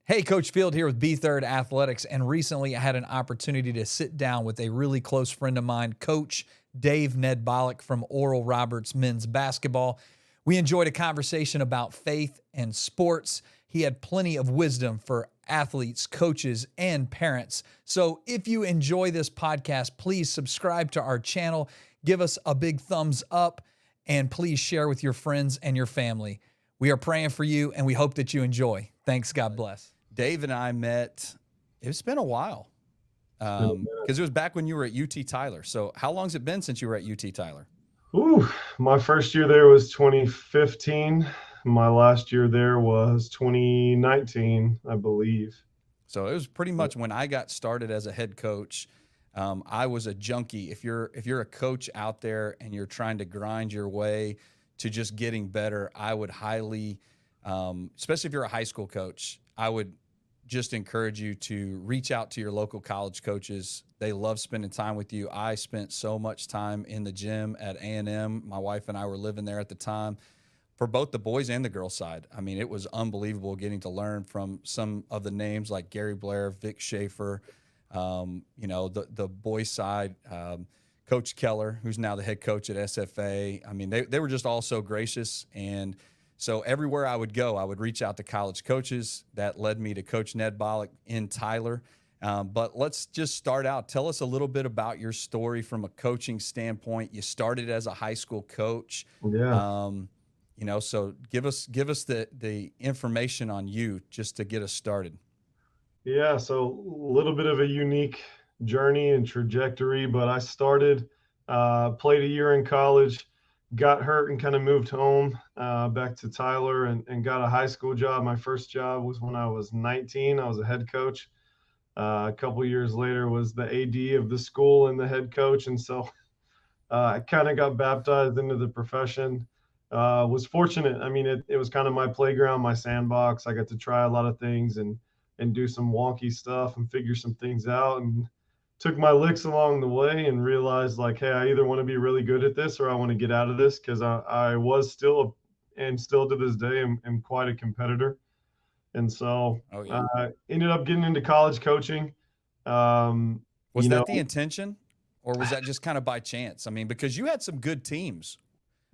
Hey, Coach Field here with B3rd Athletics, and recently I had an opportunity to sit down with a really close friend of mine, Coach Dave Nedbalek from Oral Roberts men's basketball. We enjoyed a conversation about faith and sports. He had plenty of wisdom for athletes, coaches, and parents. So if you enjoy this podcast, please subscribe to our channel, give us a big thumbs up, and please share with your friends and your family. We are praying for you, and we hope that you enjoy. Thanks. God bless. Dave and I met, it's been a while, because it was back when you were at UT Tyler. So how long's it been since you were at UT Tyler? Ooh, my first year there was 2015. My last year there was 2019, I believe. So it was pretty much when I got started as a head coach. I was a junkie. If you're a coach out there and you're trying to grind your way to just getting better, I would highly, especially if you're a high school coach, I would just encourage you to reach out to your local college coaches. They love spending time with you. I spent so much time in the gym at A&M. My wife and I were living there at the time, for both the boys and the girls side. I mean, it was unbelievable getting to learn from some of the names like Gary Blair, Vic Schaefer, the boys side, Coach Keller, who's now the head coach at SFA. I mean, they were just all so gracious. And so everywhere I would go, I would reach out to college coaches. That led me to Coach Nedbalek in Tyler. But let's just start out. Tell us a little bit about your story from a coaching standpoint. You started as a high school coach. Yeah. So give us the information on you just to get us started. Yeah. So a little bit of a unique journey and trajectory, but I started, played a year in college, got hurt and kind of moved home back to Tyler and got a high school job. My first job was when I was 19. I was a head coach. A couple years later was the AD of the school and the head coach. And so I kind of got baptized into the profession. Was fortunate. I mean, it was kind of my playground, my sandbox. I got to try a lot of things and do some wonky stuff and figure some things out, and took my licks along the way and realized, like, hey, I either want to be really good at this or I want to get out of this, because I was still and still to this day am quite a competitor. And so Oh, yeah. ended up getting into college coaching. Um, Was that the intention, or was that just kind of by chance? I mean, because you had some good teams.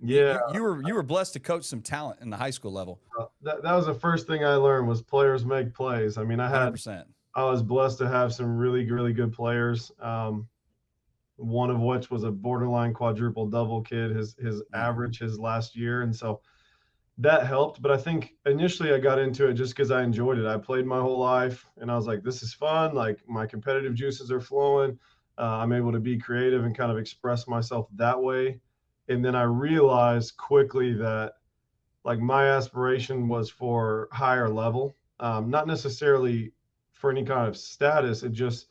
You, yeah, you, you were blessed to coach some talent in the high school level. that was the first thing I learned was players make plays. I mean, 100%. I was blessed to have some really, really good players. One of which was a borderline quadruple double kid, his average his last year. And so that helped. But I think initially I got into it just because I enjoyed it. I played my whole life and I was like, this is fun. Like, my competitive juices are flowing. I'm able to be creative and kind of express myself that way. And then I realized quickly that, like, my aspiration was for higher level, not necessarily for any kind of status. It just,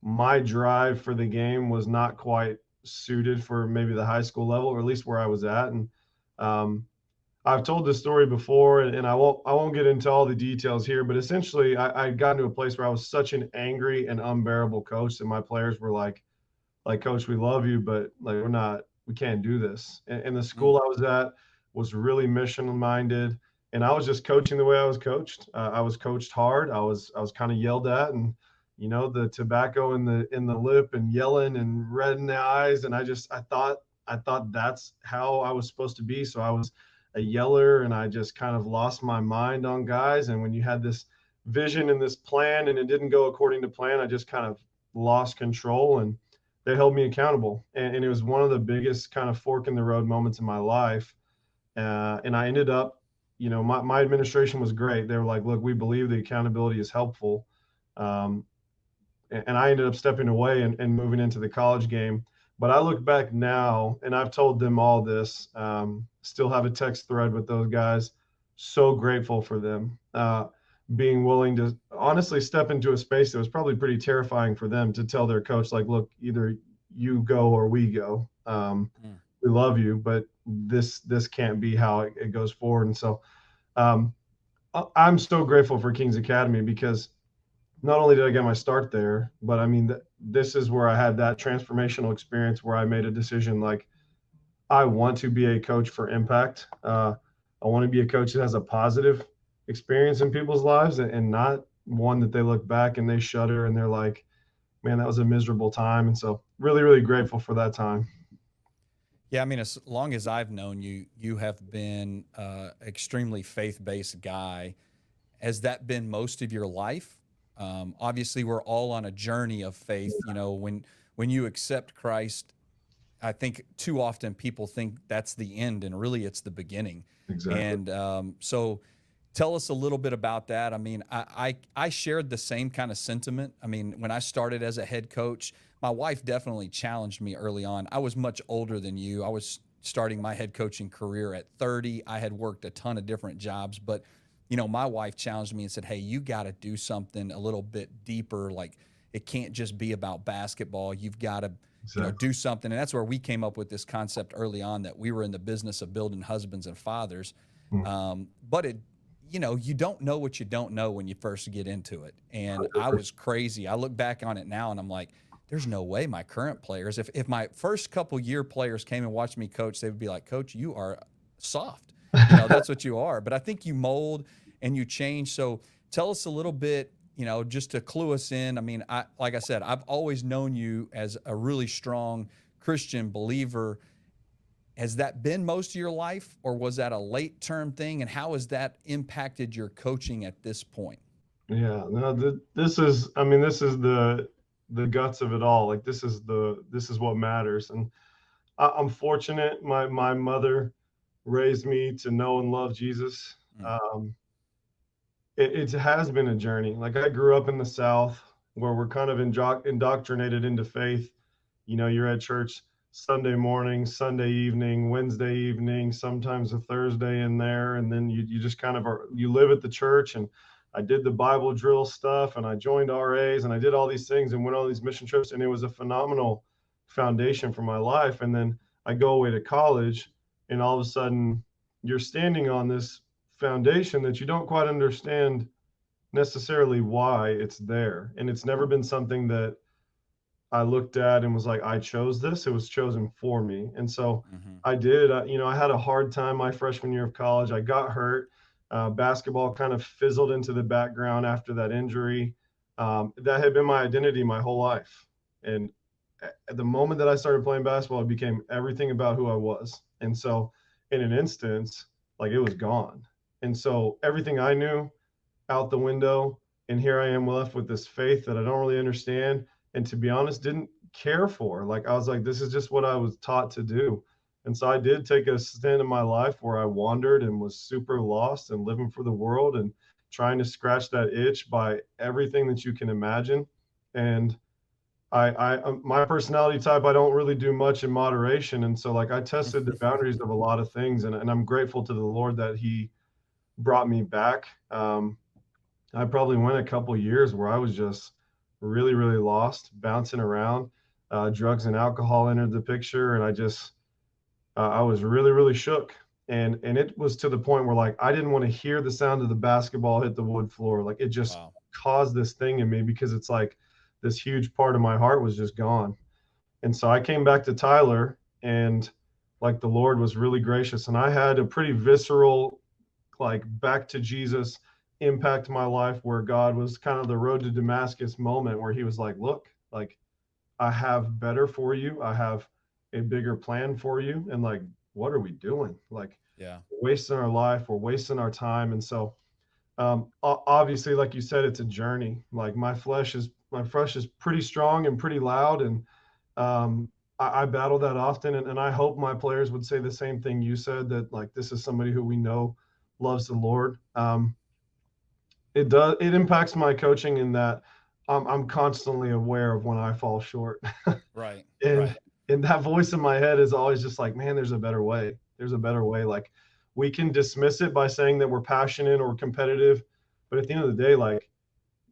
my drive for the game was not quite suited for maybe the high school level, or at least where I was at. And um, I've told this story before, and I won't get into all the details here, but essentially I got to a place where I was such an angry and unbearable coach that my players were like, Coach, we love you, but like, we can't do this. And the school I was at was really mission minded, and I was just coaching the way I was coached. I was coached hard. I was kind of yelled at, and the tobacco in the lip and yelling and red in the eyes. And I thought that's how I was supposed to be. So I was a yeller, and I just kind of lost my mind on guys. And when you had this vision and this plan and it didn't go according to plan, I just kind of lost control, and they held me accountable. And it was one of the biggest kind of fork in the road moments in my life. And I ended up, my administration was great. They were like, look, we believe the accountability is helpful. Um, and I ended up stepping away and moving into the college game. But I look back now, and I've told them all this, still have a text thread with those guys. So grateful for them being willing to honestly step into a space that was probably pretty terrifying for them, to tell their coach, like, look, either you go or we go. We love you, but this can't be how it goes forward. And so I'm so grateful for Kings Academy, because not only did I get my start there, but I mean, this is where I had that transformational experience where I made a decision, like, I want to be a coach for impact. I want to be a coach that has a positive experience in people's lives, and not one that they look back and they shudder and they're like, man, that was a miserable time. And so really, really grateful for that time. Yeah, I mean, as long as I've known you, you have been extremely faith-based guy. Has that been most of your life? Obviously, we're all on a journey of faith. You know, when you accept Christ, I think too often people think that's the end, and really it's the beginning. Exactly. And so, tell us a little bit about that. I mean, I shared the same kind of sentiment. I mean, when I started as a head coach, my wife definitely challenged me early on. I was much older than you. I was starting my head coaching career at 30. I had worked a ton of different jobs, but you know, my wife challenged me and said, "Hey, you got to do something a little bit deeper. Like, it can't just be about basketball. You've got to, you know, Exactly. do something." And that's where we came up with this concept early on, that we were in the business of building husbands and fathers. Mm, But it, you know, you don't know what you don't know when you first get into it. And I was crazy. I look back on it now and I'm like, there's no way my current players, if my first couple year players came and watched me coach, they would be like, "Coach, you are soft." You know, 100%. that's what you are. But I think you mold and you change. So tell us a little bit, you know, just to clue us in. I mean, like I said, I've always known you as a really strong Christian believer. Has that been most of your life, or was that a late term thing? And how has that impacted your coaching at this point? Yeah, no, this is, I mean, this is the guts of it all. Like this is what matters. And I'm fortunate. My mother raised me to know and love Jesus. Mm, Um, it has been a journey. Like I grew up in the South where we're kind of indoctrinated into faith. You know, you're at church Sunday morning, Sunday evening, Wednesday evening, sometimes a Thursday in there. And then you just kind of are, you live at the church. And I did the Bible drill stuff and I joined RAs and I did all these things and went on all these mission trips. And it was a phenomenal foundation for my life. And then I go away to college and all of a sudden you're standing on this foundation that you don't quite understand necessarily why it's there. And it's never been something that I looked at and was like, I chose this. It was chosen for me. And so mm-hmm. I did. You know, I had a hard time my freshman year of college. I got hurt. Basketball kind of fizzled into the background after that injury. That had been my identity my whole life. And at the moment that I started playing basketball, it became everything about who I was. And so in an instance, like it was gone. And so everything I knew out the window. And here I am left with this faith that I don't really understand. And to be honest, didn't care for. Like, I was like, this is just what I was taught to do. And so I did take a stand in my life where I wandered and was super lost and living for the world and trying to scratch that itch by everything that you can imagine. And my personality type, I don't really do much in moderation. And so like I tested the boundaries of a lot of things and I'm grateful to the Lord that he brought me back. I probably went a couple years where I was just really, really lost, bouncing around. Drugs and alcohol entered the picture, and I was really, really shook. And it was to the point where like I didn't want to hear the sound of the basketball hit the wood floor. Like it just Wow. caused this thing in me because it's like this huge part of my heart was just gone. And so I came back to Tyler, and like the Lord was really gracious, and I had a pretty visceral like back to Jesus impact my life where God was kind of the road to Damascus moment where he was like, look, like I have better for you. I have a bigger plan for you. And like, what are we doing? Like Yeah. we're wasting our life, we're wasting our time. And so obviously, like you said, it's a journey. Like my flesh is pretty strong and pretty loud. And I battle that often. And I hope my players would say the same thing you said, that like this is somebody who we know loves the Lord. It impacts my coaching in that I'm constantly aware of when I fall short. Right. and Right. and that voice in my head is always just like, man, there's a better way. There's a better way. Like we can dismiss it by saying that we're passionate or competitive, but at the end of the day, like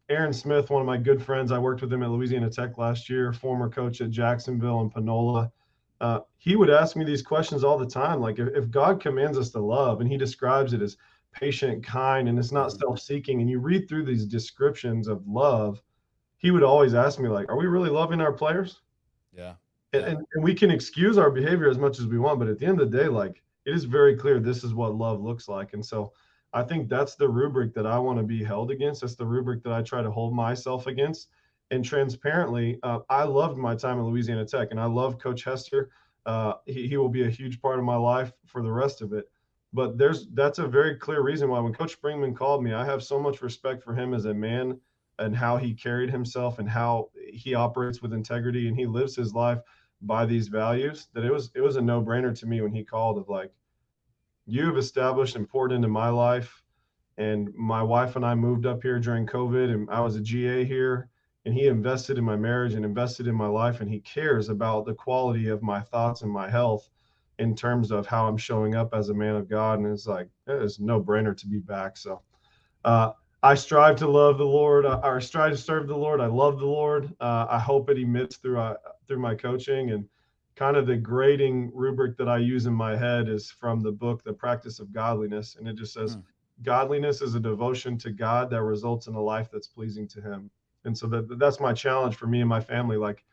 Aaron Smith, one of my good friends, I worked with him at Louisiana Tech last year, former coach at Jacksonville and Panola. He would ask me these questions all the time. Like, if God commands us to love, and he describes it as patient, kind, and it's not Mm-hmm. self seeking, and you read through these descriptions of love, he would always ask me, like, are we really loving our players? Yeah. And, Yeah. and we can excuse our behavior as much as we want, but at the end of the day, like, it is very clear this is what love looks like. And so I think that's the rubric that I want to be held against. That's the rubric that I try to hold myself against. And transparently, I loved my time at Louisiana Tech, and I love Coach Hester. He will be a huge part of my life for the rest of it. But that's a very clear reason why when Coach Springman called me, I have so much respect for him as a man and how he carried himself and how he operates with integrity and he lives his life by these values, that it was a no-brainer to me when he called of like, you have established and poured into my life. And my wife and I moved up here during COVID, and I was a GA here, and he invested in my marriage and invested in my life, and he cares about the quality of my thoughts and my health in terms of how I'm showing up as a man of God. And it's like, it is no brainer to be back. So uh, I strive to love the Lord. I strive to serve the Lord. I love the Lord. I hope it emits through my coaching. And kind of the grading rubric that I use in my head is from the book, The Practice of Godliness. And it just says, godliness is a devotion to God that results in a life that's pleasing to him. And so that's my challenge for me and my family. Like,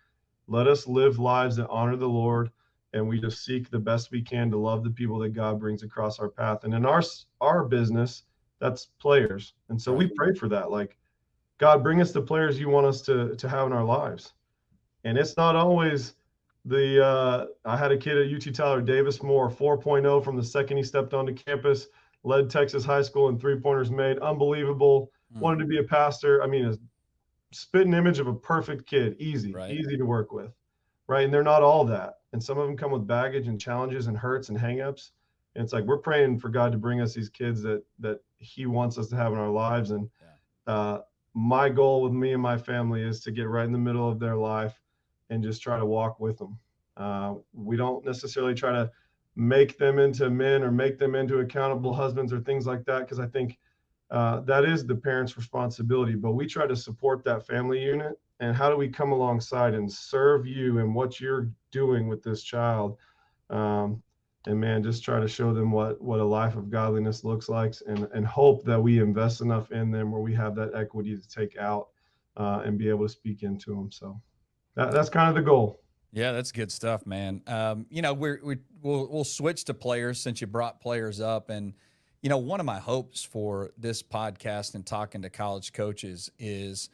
let us live lives that honor the Lord, and we just seek the best we can to love the people that God brings across our path. And in our business, that's players. And so we pray for that. Like, God, bring us the players you want us to have in our lives. And it's not always I had a kid at UT Tyler, Davis Moore, 4.0 from the second he stepped onto campus, led Texas high school in three-pointers made, unbelievable, wanted to be a pastor. I mean, a spitting image of a perfect kid, easy to work with, right? And they're not all that. And some of them come with baggage and challenges and hurts and hangups. And it's like, we're praying for God to bring us these kids that he wants us to have in our lives. And my goal with me and my family is to get right in the middle of their life and just try to walk with them. We don't necessarily try to make them into men or make them into accountable husbands or things like that, because I think that is the parents' responsibility. But we try to support that family unit. And how do we come alongside and serve you and what you're doing with this child? And man, just try to show them what a life of godliness looks like, and hope that we invest enough in them where we have that equity to take out and be able to speak into them. So that's kind of the goal. Yeah, that's good stuff, man. You know, we'll switch to players since you brought players up. And, you know, one of my hopes for this podcast and talking to college coaches is,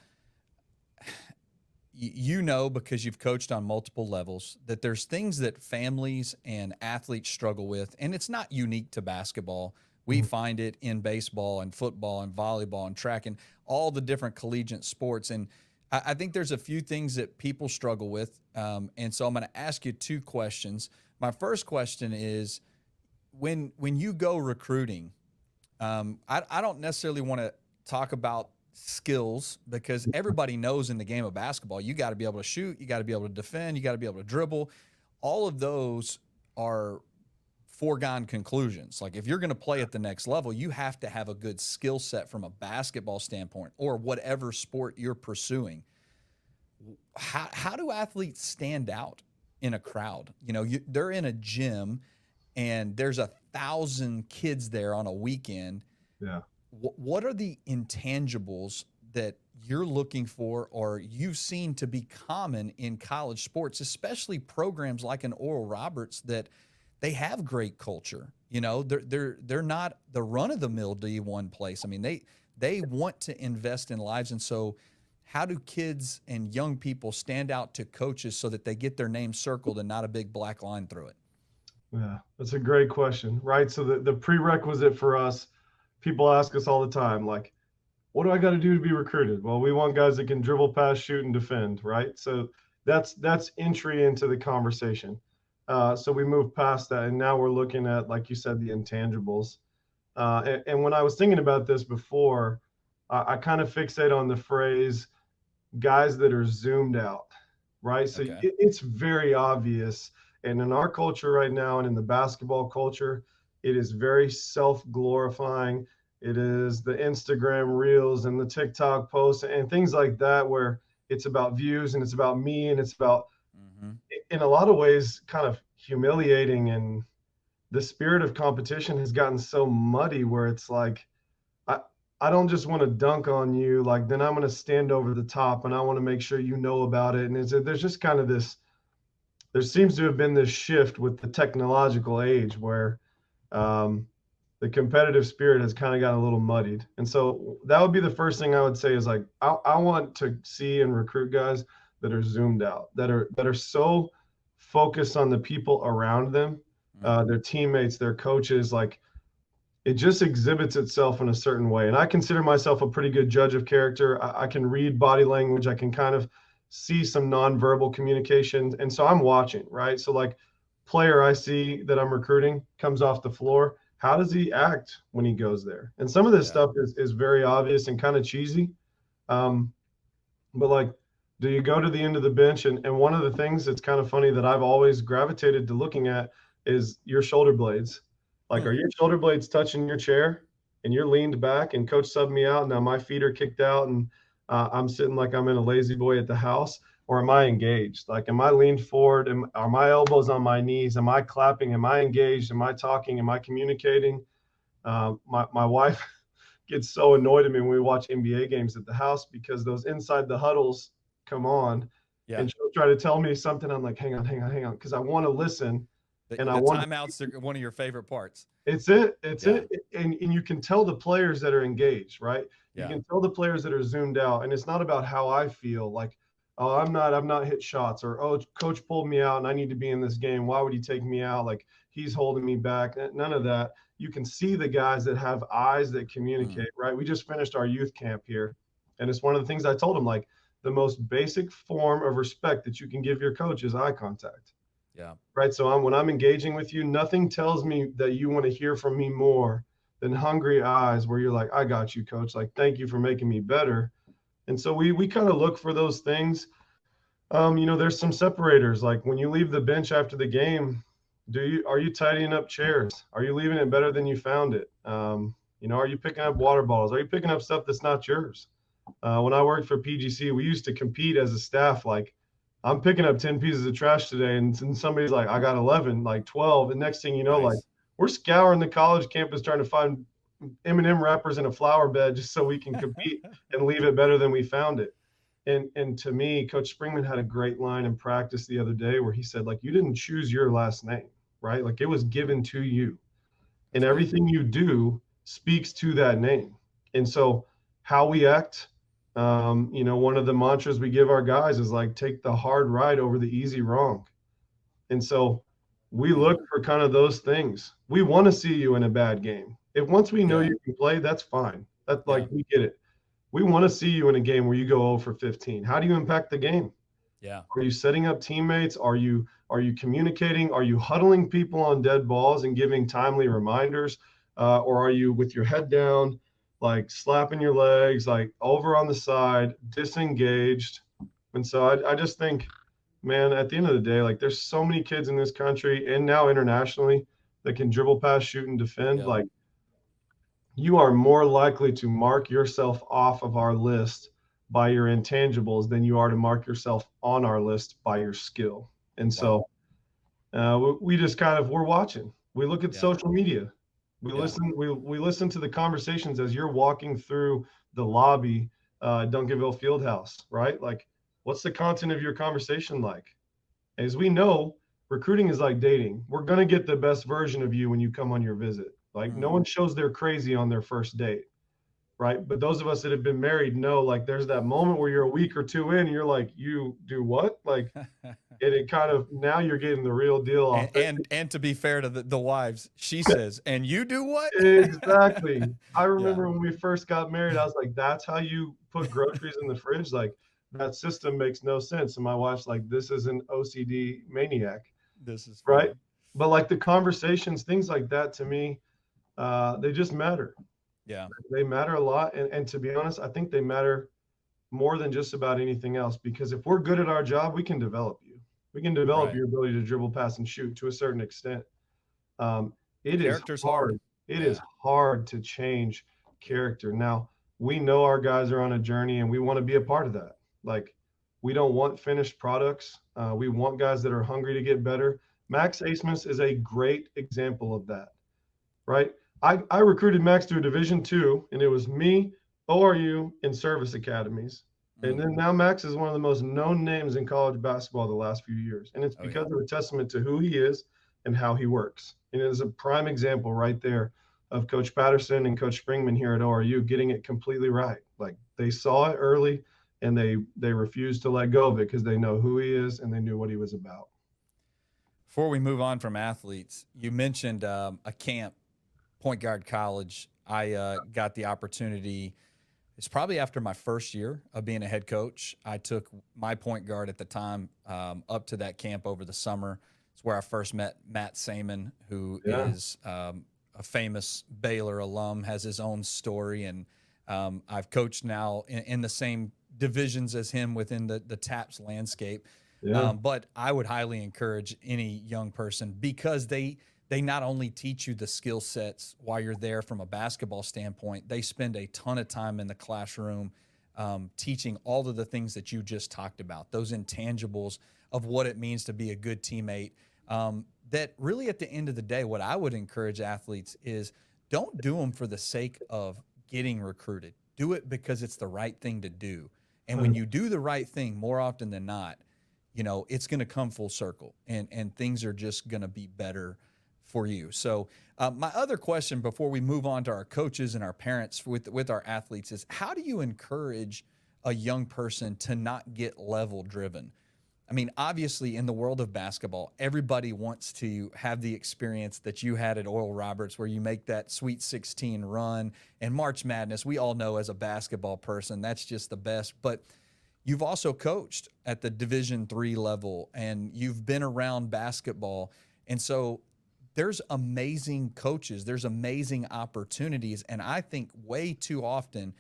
you know, because you've coached on multiple levels, that there's things that families and athletes struggle with. And it's not unique to basketball. We find it in baseball and football and volleyball and track and all the different collegiate sports. And I think there's a few things that people struggle with. And so I'm going to ask you two questions. My first question is, when you go recruiting, I don't necessarily want to talk about skills, because everybody knows in the game of basketball, you got to be able to shoot, you got to be able to defend, you got to be able to dribble. All of those are foregone conclusions. Like, if you're going to play at the next level, you have to have a good skill set from a basketball standpoint or whatever sport you're pursuing. How do athletes stand out in a crowd? You know, they're in a gym and there's 1,000 kids there on a weekend. Yeah. What are the intangibles that you're looking for, or you've seen to be common in college sports, especially programs like an Oral Roberts, that they have great culture? You know, they're not the run of the mill D1 place. I mean, they want to invest in lives. And so how do kids and young people stand out to coaches so that they get their name circled and not a big black line through it? Yeah, that's a great question, right? So the prerequisite for us, people ask us all the time, like, what do I got to do to be recruited? Well, we want guys that can dribble, pass, shoot, and defend, right? So that's entry into the conversation. So we move past that, and now we're looking at, like you said, the intangibles. And when I was thinking about this before, I kind of fixate on the phrase guys that are zoomed out, right? So it's very obvious. And in our culture right now, and in the basketball culture, it is very self-glorifying. It is the Instagram reels and the TikTok posts and things like that, where it's about views and it's about me and it's about, in a lot of ways, kind of humiliating. And the spirit of competition has gotten so muddy where it's like, I don't just want to dunk on you, like, then I'm going to stand over the top and I want to make sure you know about it. And there's just kind of this, there seems to have been this shift with the technological age where the the competitive spirit has kind of gotten a little muddied. And so that would be the first thing I would say is like, I want to see and recruit guys that are zoomed out, that are so focused on the people around them, their teammates, their coaches. Like, it just exhibits itself in a certain way. And I consider myself a pretty good judge of character. I can read body language. I can kind of see some nonverbal communication. And so I'm watching, right? So like, player I see that I'm recruiting comes off the floor, how does he act when he goes there? And some of this stuff is very obvious and kind of cheesy. But like, do you go to the end of the bench? And one of the things that's kind of funny that I've always gravitated to looking at is your shoulder blades. Like, are your shoulder blades touching your chair and you're leaned back and coach subbed me out? Now my feet are kicked out and I'm sitting like I'm in a lazy boy at the house. Or am I engaged? Like, am I leaned forward? Are my elbows on my knees? Am I clapping? Am I engaged? Am I talking? Am I communicating? My wife gets so annoyed at me when we watch NBA games at the house because those inside the huddles come on, and she'll try to tell me something. I'm like, hang on, because I want to listen. And I want timeouts are one of your favorite parts. It's it. And you can tell the players that are engaged, right? You can tell the players that are zoomed out, and it's not about how I feel. Like, oh, I've not hit shots, or, oh, coach pulled me out and I need to be in this game. Why would he take me out? Like, he's holding me back. None of that. You can see the guys that have eyes that communicate, right? We just finished our youth camp here. And it's one of the things I told them, like, the most basic form of respect that you can give your coach is eye contact. Yeah. Right. So when I'm engaging with you, nothing tells me that you want to hear from me more than hungry eyes where you're like, I got you, coach. Like, thank you for making me better. And so we kind of look for those things. There's some separators. Like, when you leave the bench after the game, are you tidying up chairs? Are you leaving it better than you found it? Are you picking up water bottles? Are you picking up stuff that's not yours? When I worked for PGC, we used to compete as a staff. Like, I'm picking up 10 pieces of trash today, and somebody's like, I got 11, like 12. And next thing you know, like, we're scouring the college campus trying to find M&M wrappers in a flower bed just so we can compete and leave it better than we found it. And to me, Coach Springman had a great line in practice the other day where he said, like, you didn't choose your last name, right? Like, it was given to you. And everything you do speaks to that name. And so how we act, one of the mantras we give our guys is like, take the hard right over the easy wrong. And so we look for kind of those things. We want to see you in a bad game. If once we know you can play, that's fine. That's like, we get it. We want to see you in a game where you go 0 for 15. How do you impact the game? Yeah. Are you setting up teammates? Are you communicating? Are you huddling people on dead balls and giving timely reminders? Or are you with your head down, like slapping your legs, like over on the side, disengaged? And so I just think, man, at the end of the day, like, there's so many kids in this country and now internationally that can dribble, pass, shoot, and defend. Yeah. Like, you are more likely to mark yourself off of our list by your intangibles than you are to mark yourself on our list by your skill. And so we just kind of, we're watching. We look at social media. We listen. We listen to the conversations as you're walking through the lobby, Duncanville Fieldhouse, right? Like, what's the content of your conversation like? As we know, recruiting is like dating. We're going to get the best version of you when you come on your visit. Like, no one shows they're crazy on their first date, right? But those of us that have been married know, like, there's that moment where you're a week or two in and you're like, you do what? Like, it kind of, now you're getting the real deal off. And to be fair to the wives, she says, and you do what? Exactly. I remember when we first got married, I was like, that's how you put groceries in the fridge? Like, that system makes no sense. And my wife's like, this is an OCD maniac. This is right. But like, the conversations, things like that, to me, they just matter. Yeah. They matter a lot. And to be honest, I think they matter more than just about anything else, because if we're good at our job, we can develop you. We can develop your ability to dribble, pass, and shoot to a certain extent. Character's hard. It is hard to change character. Now, we know our guys are on a journey and we want to be a part of that. Like, we don't want finished products. We want guys that are hungry to get better. Max Acemus is a great example of that, right? I recruited Max to a Division II, and it was me, ORU, and service academies. And then now Max is one of the most known names in college basketball the last few years. And it's because of a testament to who he is and how he works. And it is a prime example right there of Coach Patterson and Coach Springman here at ORU getting it completely right. Like they saw it early and they refused to let go of it because they know who he is and they knew what he was about. Before we move on from athletes, you mentioned a camp, Point Guard College. I got the opportunity. It's probably after my first year of being a head coach. I took my point guard at the time up to that camp over the summer. It's where I first met Matt Saman, who Yeah. is a famous Baylor alum, has his own story. And I've coached now in the same divisions as him within the TAPS landscape. Yeah. But I would highly encourage any young person because they not only teach you the skill sets while you're there from a basketball standpoint, they spend a ton of time in the classroom teaching all of the things that you just talked about, those intangibles of what it means to be a good teammate. That really at the end of the day, what I would encourage athletes is don't do them for the sake of getting recruited. Do it because it's the right thing to do. And when you do the right thing, more often than not, it's going to come full circle and things are just going to be better for you. So my other question before we move on to our coaches and our parents with our athletes is how do you encourage a young person to not get level driven? I mean, obviously in the world of basketball, everybody wants to have the experience that you had at Oral Roberts where you make that Sweet 16 run and March Madness. We all know as a basketball person, that's just the best. But you've also coached at the Division III level and you've been around basketball. And so there's amazing coaches, there's amazing opportunities. And I think way too often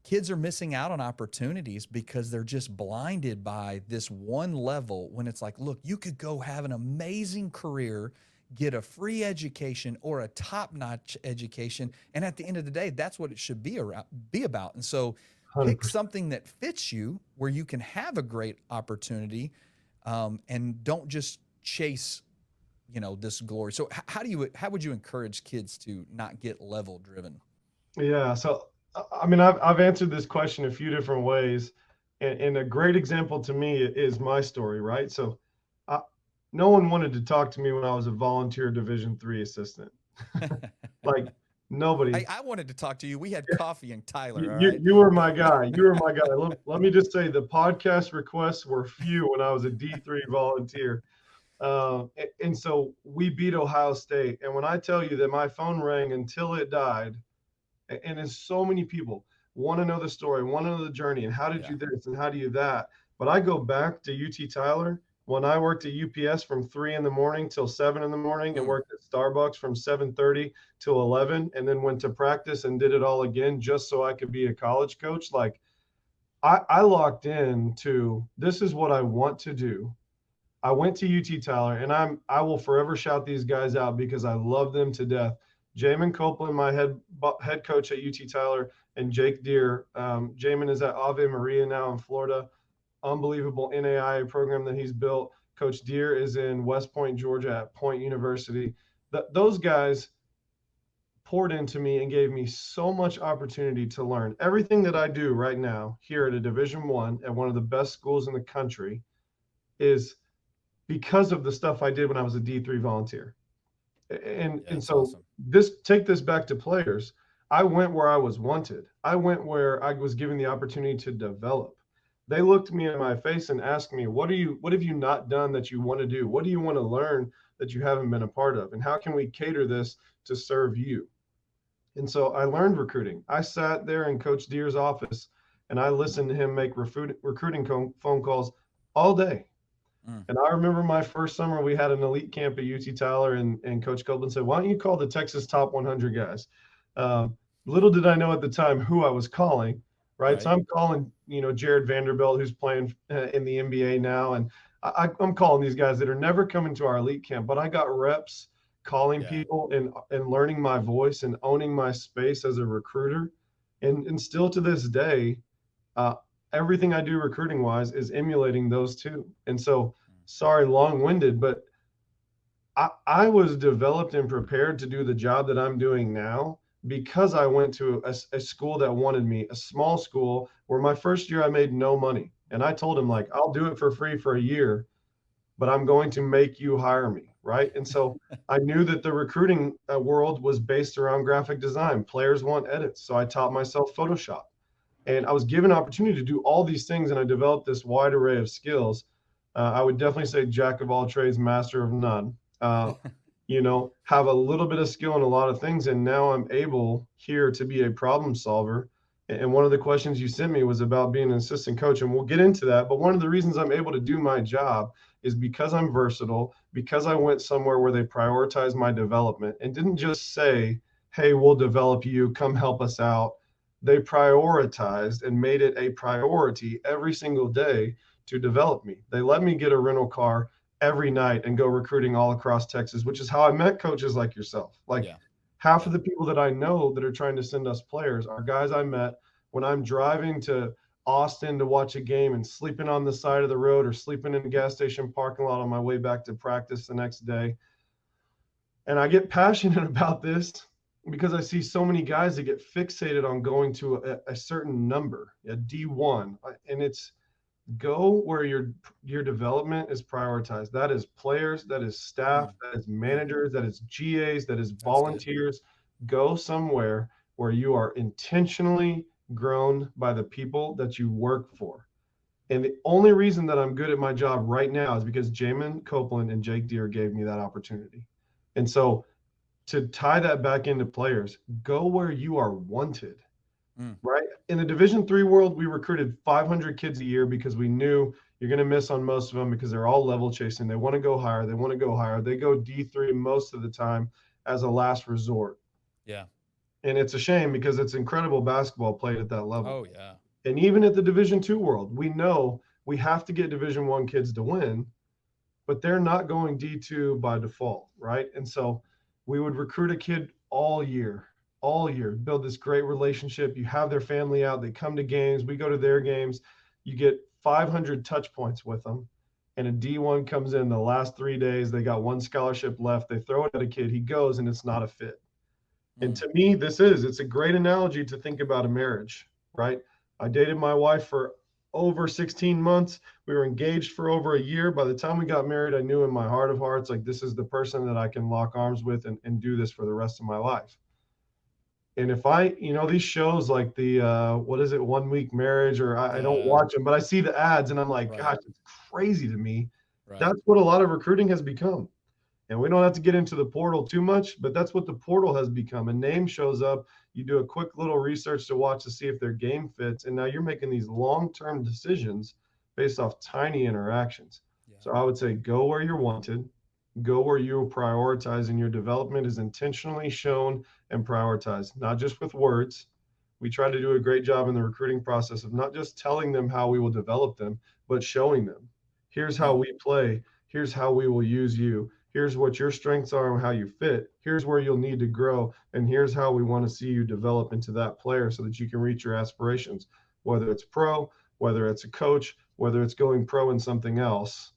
kids are missing out on opportunities because they're just blinded by this one level when it's like, look, you could go have an amazing career, get a free education or a top-notch education. And at the end of the day, that's what it should be about. And so 100%. pick something that fits you where you can have a great opportunity and don't just chase this glory. So how would you encourage kids to not get level driven? Yeah. So, I mean, I've answered this question a few different ways. And a great example to me is my story, right? So, no one wanted to talk to me when I was a volunteer Division III assistant. Like, nobody. Hey, I wanted to talk to you. We had coffee in Tyler, all You, right? you were my guy. You were my guy. Let me just say the podcast requests were few when I was a D3 volunteer. And so we beat Ohio State. And when I tell you that my phone rang until it died, and it's so many people want to know the story, want to know the journey, and how did you this and how do you that. But I go back to UT Tyler when I worked at UPS from 3 in the morning till 7 in the morning and worked at Starbucks from 7:30 till 11, and then went to practice and did it all again just so I could be a college coach. Like I locked in to this is what I want to do. I went to UT Tyler, and I will forever shout these guys out because I love them to death. Jamin Copeland, my head coach at UT Tyler, and Jake Deere. Jamin is at Ave Maria now in Florida. Unbelievable NAIA program that he's built. Coach Deere is in West Point, Georgia at Point University. Those guys poured into me and gave me so much opportunity to learn. Everything that I do right now here at a Division I at one of the best schools in the country is because of the stuff I did when I was a D3 volunteer. And so awesome. take this back to players. I went where I was wanted. I went where I was given the opportunity to develop. They looked me in my face and asked me, what have you not done that you want to do? What do you want to learn that you haven't been a part of? And how can we cater this to serve you? And so I learned recruiting. I sat there in Coach Deere's office and I listened to him make recruiting phone calls all day. And I remember my first summer, we had an elite camp at UT Tyler, and Coach Copeland said, why don't you call the Texas top 100 guys? Little did I know at the time who I was calling, right? So I'm calling, Jared Vanderbilt, who's playing in the NBA now. And I'm calling these guys that are never coming to our elite camp, but I got reps calling people and learning my voice and owning my space as a recruiter. And still to this day, everything I do recruiting wise is emulating those two. And so, sorry, long-winded, but I was developed and prepared to do the job that I'm doing now because I went to a school that wanted me, a small school where my first year I made no money. And I told him, like, I'll do it for free for a year, but I'm going to make you hire me, right? And so I knew that the recruiting world was based around graphic design. Players want edits. So I taught myself Photoshop. And I was given an opportunity to do all these things, and I developed this wide array of skills. I would definitely say jack of all trades, master of none. Have a little bit of skill in a lot of things, and now I'm able here to be a problem solver. And one of the questions you sent me was about being an assistant coach, and we'll get into that. But one of the reasons I'm able to do my job is because I'm versatile, because I went somewhere where they prioritized my development and didn't just say, hey, we'll develop you, come help us out. They prioritized and made it a priority every single day to develop me. They let me get a rental car every night and go recruiting all across Texas, which is how I met coaches like yourself. Like Yeah. half of the people that I know that are trying to send us players are guys I met when I'm driving to Austin to watch a game and sleeping on the side of the road or sleeping in a gas station parking lot on my way back to practice the next day. And I get passionate about this because I see so many guys that get fixated on going to a certain number, a D1, and it's go where your development is prioritized. That is players, that is staff, that is managers, that is GAs, that is That's good. volunteers. Go somewhere where you are intentionally grown by the people that you work for. And the only reason that I'm good at my job right now is because Jamin Copeland and Jake Deere gave me that opportunity. And so to tie that back into players, go where you are wanted. Right. In the Division III world, we recruited 500 kids a year because we knew you're going to miss on most of them because they're all level chasing. They want to go higher. They want to go higher. They go D3 most of the time as a last resort. Yeah. And it's a shame because it's incredible basketball played at that level. Oh, yeah. And even at the Division II world, we know we have to get Division I kids to win, but they're not going D2 by default, right? And so we would recruit a kid all year, build this great relationship. You have their family out, they come to games, we go to their games. You get 500 touch points with them. And a D1 comes in the last 3 days, they got one scholarship left. They throw it at a kid, he goes, and it's not a fit. And to me, it's a great analogy to think about a marriage, right? I dated my wife for over 16 months. We were engaged for over a year. By the time we got married, I knew in my heart of hearts, like, this is the person that I can lock arms with and do this for the rest of my life. And if these shows like the, 1 Week Marriage, or I don't watch them, but I see the ads and I'm like, Right. gosh, it's crazy to me. Right. That's what a lot of recruiting has become. And we don't have to get into the portal too much, but that's what the portal has become. A name shows up, you do a quick little research to watch to see if their game fits, and now you're making these long-term decisions based off tiny interactions. Yeah. So I would say go where you're wanted, go where you prioritize, and your development is intentionally shown and prioritized, not just with words. We try to do a great job in the recruiting process of not just telling them how we will develop them, but showing them. Here's how we play. Here's how we will use you. Here's what your strengths are and how you fit. Here's where you'll need to grow. And here's how we want to see you develop into that player so that you can reach your aspirations, whether it's pro, whether it's a coach, whether it's going pro in something else.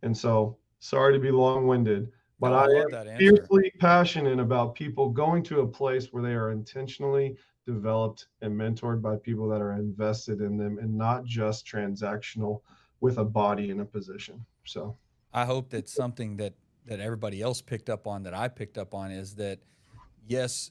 And so, sorry to be long-winded, but No, I I love am that answer. fiercely passionate about people going to a place where they are intentionally developed and mentored by people that are invested in them and not just transactional with a body in a position. So I hope that something that everybody else picked up on, that I picked up on, is that yes,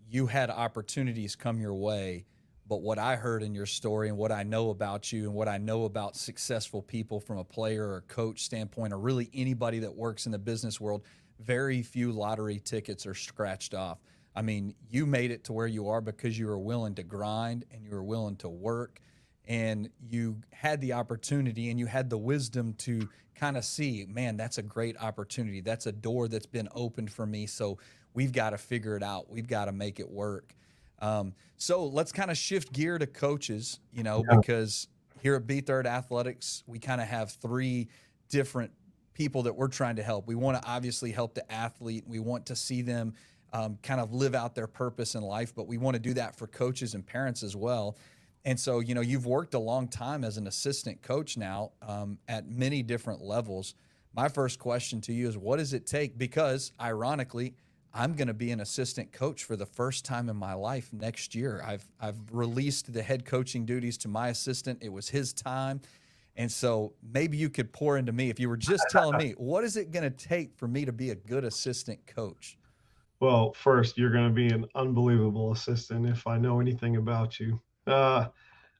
you had opportunities come your way, but what I heard in your story and what I know about you and what I know about successful people from a player or coach standpoint, or really anybody that works in the business world, very few lottery tickets are scratched off. I mean, you made it to where you are because you were willing to grind and you were willing to work, and you had the opportunity and you had the wisdom to kind of see, man, that's a great opportunity. That's a door that's been opened for me. So we've got to figure it out. We've got to make it work. So let's kind of shift gear to coaches, because here at B3rd Athletics, we kind of have three different people that we're trying to help. We want to obviously help the athlete. We want to see them kind of live out their purpose in life, but we want to do that for coaches and parents as well. And so, you've worked a long time as an assistant coach now at many different levels. My first question to you is, what does it take? Because ironically, I'm going to be an assistant coach for the first time in my life next year. I've released the head coaching duties to my assistant. It was his time. And so maybe you could pour into me if you were just telling me, what is it going to take for me to be a good assistant coach? Well, first, you're going to be an unbelievable assistant if I know anything about you.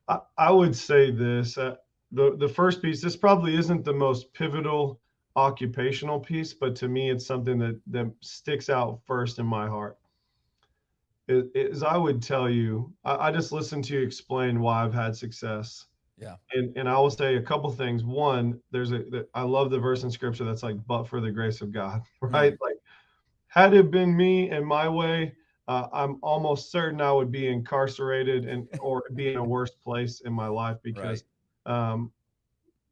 I would say this: the first piece. This probably isn't the most pivotal occupational piece, but to me, it's something that sticks out first in my heart. Is I would tell you, I just listened to you explain why I've had success. Yeah. And I will say a couple things. One, I love the verse in scripture that's like, but for the grace of God, right? Mm, Like, had it been me and my way, I'm almost certain I would be incarcerated and or be in a worse place in my life right. because um,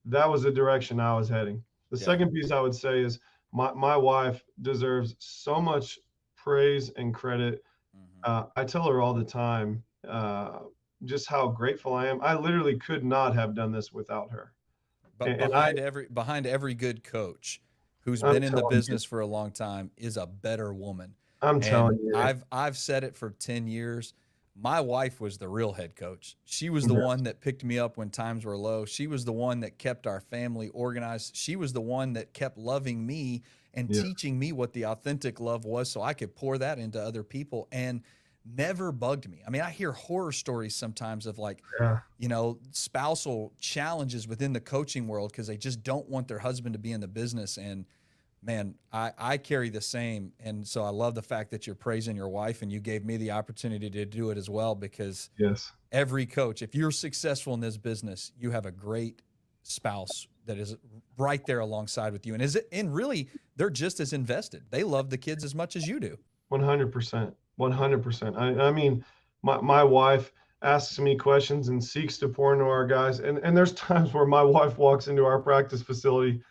that was the direction I was heading. The Yeah. second piece I would say is my wife deserves so much praise and credit. Hmm. I tell her all the time just how grateful I am. I literally could not have done this without her. But And I, behind every good coach who's I'm been in the telling you, business for a long time is a better woman. I'm telling And you, I've said it for 10 years. My wife was the real head coach. She was the yeah, one that picked me up when times were low. She was the one that kept our family organized. She was the one that kept loving me and yeah, teaching me what the authentic love was so I could pour that into other people and never bugged me. I mean, I hear horror stories sometimes of like, yeah. spousal challenges within the coaching world because they just don't want their husband to be in the business. And man, I carry the same. And so I love the fact that you're praising your wife and you gave me the opportunity to do it as well, because Yes. every coach, if you're successful in this business, you have a great spouse that is right there alongside with you. And really, they're just as invested. They love the kids as much as you do. 100%. 100%. I mean, my wife asks me questions and seeks to pour into our guys. And there's times where my wife walks into our practice facility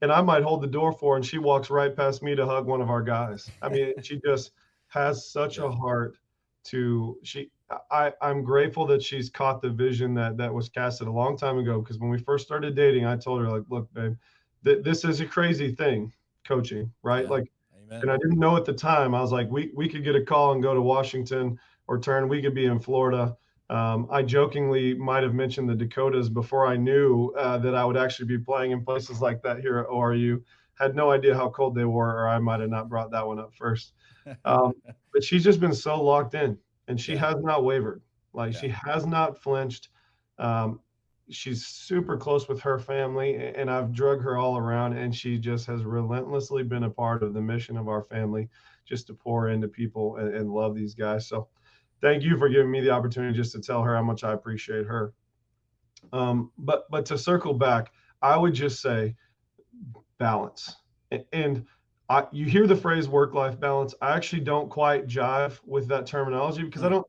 and I might hold the door for her and she walks right past me to hug one of our guys. I mean, she just has such a Yeah. heart to she I'm grateful that she's caught the vision that was casted a long time ago. Because when we first started dating, I told her, like, look, babe, this is a crazy thing, coaching, right? Yeah. Like, and Amen. I didn't know at the time. I was like, we could get a call and go to Washington or turn. We could be in Florida. I jokingly might have mentioned the Dakotas before I knew that I would actually be playing in places like that here at ORU. Had no idea how cold they were, or I might have not brought that one up first. Um, but she's just been so locked in, and she Yeah. has not wavered. Like, Yeah. she has not flinched. Um, she's super close with her family, and I've drug her all around, and she just has relentlessly been a part of the mission of our family, just to pour into people and love these guys. So thank you for giving me the opportunity just to tell her how much I appreciate her. But to circle back, I would just say balance. And you hear the phrase work-life balance. I actually don't quite jive with that terminology because Mm,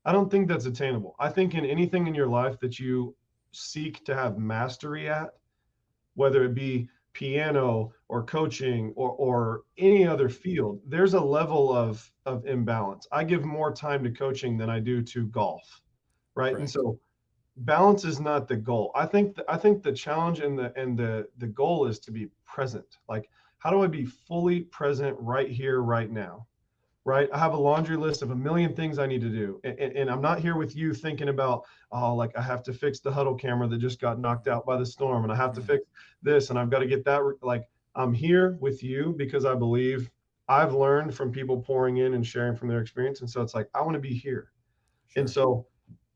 I don't think that's attainable. I think in anything in your life that you seek to have mastery at, whether it be piano or coaching or any other field, there's a level of imbalance. I give more time to coaching than I do to golf, right? And correct. so balance is not the goal. I think the challenge and the goal is to be present. Like, how do I be fully present right here, right now? Right? I have a laundry list of a million things I need to do. And I'm not here with you thinking about, oh, like, I have to fix the huddle camera that just got knocked out by the storm, and I have to Mm, fix this, and I've got to get that. Like, I'm here with you because I believe I've learned from people pouring in and sharing from their experience. And so it's like, I want to be here. And sure. so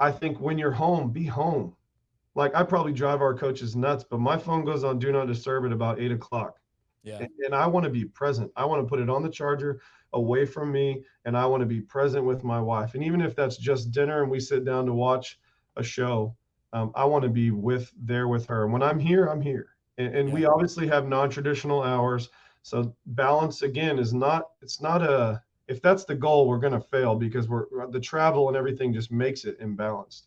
I think when you're home, be home. Like, I probably drive our coaches nuts, but my phone goes on do not disturb at about 8 o'clock. Yeah. And I want to be present. I want to put it on the charger away from me, and I want to be present with my wife. And even if that's just dinner and we sit down to watch a show, I want to be there with her. And when I'm here, I'm here. And Yeah. we obviously have non-traditional hours. So balance, again, it's not a, if that's the goal, we're going to fail because the travel and everything just makes it imbalanced.